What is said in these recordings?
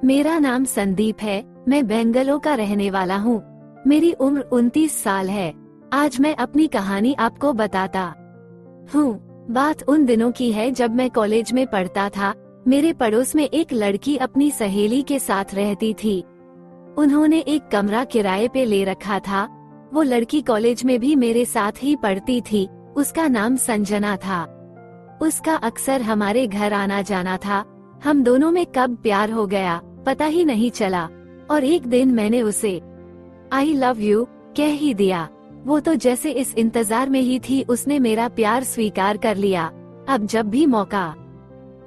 मेरा नाम संदीप है। मैं बेंगलोर का रहने वाला हूँ। मेरी उम्र 29 साल है। आज मैं अपनी कहानी आपको बताता हूँ। बात उन दिनों की है जब मैं कॉलेज में पढ़ता था। मेरे पड़ोस में एक लड़की अपनी सहेली के साथ रहती थी। उन्होंने एक कमरा किराए पे ले रखा था। वो लड़की कॉलेज में भी मेरे साथ ही पढ़ती थी। उसका नाम संजना था। उसका अक्सर हमारे घर आना जाना था। हम दोनों में कब प्यार हो गया पता ही नहीं चला, और एक दिन मैंने उसे आई लव यू कह ही दिया। वो तो जैसे इस इंतजार में ही थी, उसने मेरा प्यार स्वीकार कर लिया। अब जब भी मौका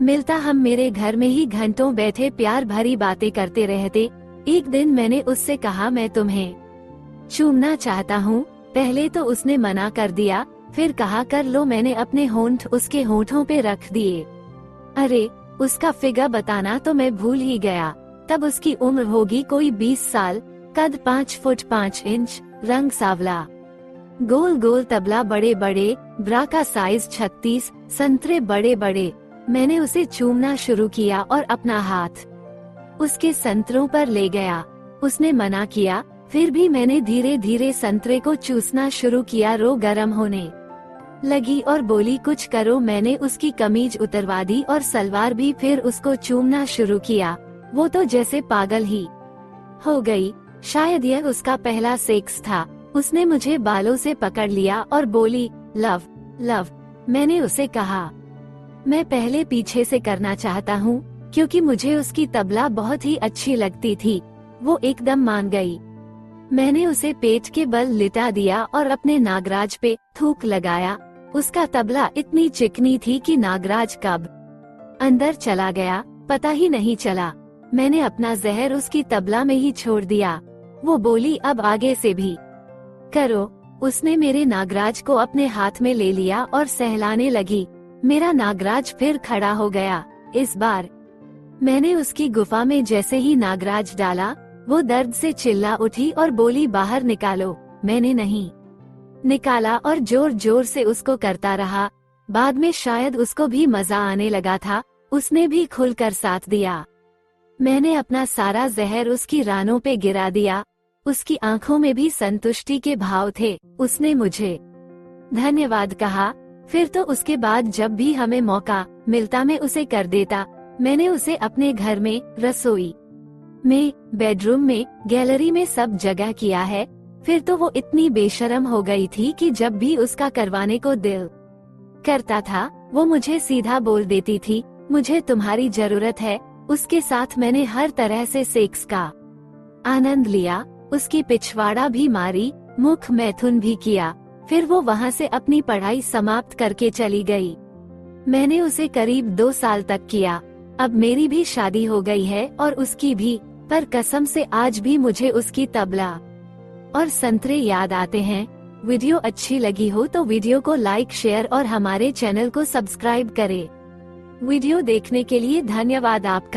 मिलता हम मेरे घर में ही घंटों बैठे प्यार भरी बातें करते रहते। एक दिन मैंने उससे कहा मैं तुम्हें चूमना चाहता हूँ। पहले तो उसने मना कर दिया, फिर कहा कर लो। मैंने अपने होंठ उसके होंठों पे रख दिए। अरे उसका फिगर बताना तो मैं भूल ही गया। तब उसकी उम्र होगी कोई 20 साल, कद 5 फुट 5 इंच, रंग सांवला, गोल गोल तबला बड़े बड़े, ब्रा का साइज 36, संतरे बड़े बड़े। मैंने उसे चूमना शुरू किया और अपना हाथ उसके संतरों पर ले गया। उसने मना किया, फिर भी मैंने धीरे धीरे संतरे को चूसना शुरू किया। रो गर्म होने लगी और बोली कुछ करो। मैंने उसकी कमीज उतरवा दी और सलवार भी, फिर उसको चूमना शुरू किया। वो तो जैसे पागल ही हो गई। शायद यह उसका पहला सेक्स था। उसने मुझे बालों से पकड़ लिया और बोली लव लव। मैंने उसे कहा मैं पहले पीछे से करना चाहता हूँ, क्योंकि मुझे उसकी तबला बहुत ही अच्छी लगती थी। वो एकदम मान गई। मैंने उसे पेट के बल लिटा दिया और अपने नागराज पे थूक लगाया। उसका तबला इतनी चिकनी थी कि नागराज कब अंदर चला गया पता ही नहीं चला। मैंने अपना जहर उसकी तबला में ही छोड़ दिया। वो बोली अब आगे से भी करो। उसने मेरे नागराज को अपने हाथ में ले लिया और सहलाने लगी। मेरा नागराज फिर खड़ा हो गया। इस बार मैंने उसकी गुफा में जैसे ही नागराज डाला, वो दर्द से चिल्ला उठी और बोली बाहर निकालो। मैंने नहीं निकाला और जोर जोर से उसको करता रहा। बाद में शायद उसको भी मजा आने लगा था, उसने भी खुलकर साथ दिया। मैंने अपना सारा जहर उसकी रानों पे गिरा दिया। उसकी आंखों में भी संतुष्टि के भाव थे। उसने मुझे धन्यवाद कहा। फिर तो उसके बाद जब भी हमें मौका मिलता मैं उसे कर देता। मैंने उसे अपने घर में, रसोई में, बेडरूम में, गैलरी में सब जगह किया है। फिर तो वो इतनी बेशर्म हो गई थी कि जब भी उसका करवाने को दिल करता था, वो मुझे सीधा बोल देती थी मुझे तुम्हारी जरूरत है। उसके साथ मैंने हर तरह से सेक्स का आनंद लिया। उसकी पिछवाड़ा भी मारी, मुख मैथुन भी किया। फिर वो वहाँ से अपनी पढ़ाई समाप्त करके चली गई। मैंने उसे करीब 2 साल तक किया। अब मेरी भी शादी हो गई है और उसकी भी, पर कसम से आज भी मुझे उसकी तबला और संतरे याद आते हैं। वीडियो अच्छी लगी हो तो वीडियो को लाइक, शेयर और हमारे चैनल को सब्सक्राइब करें। वीडियो देखने के लिए धन्यवाद आपका।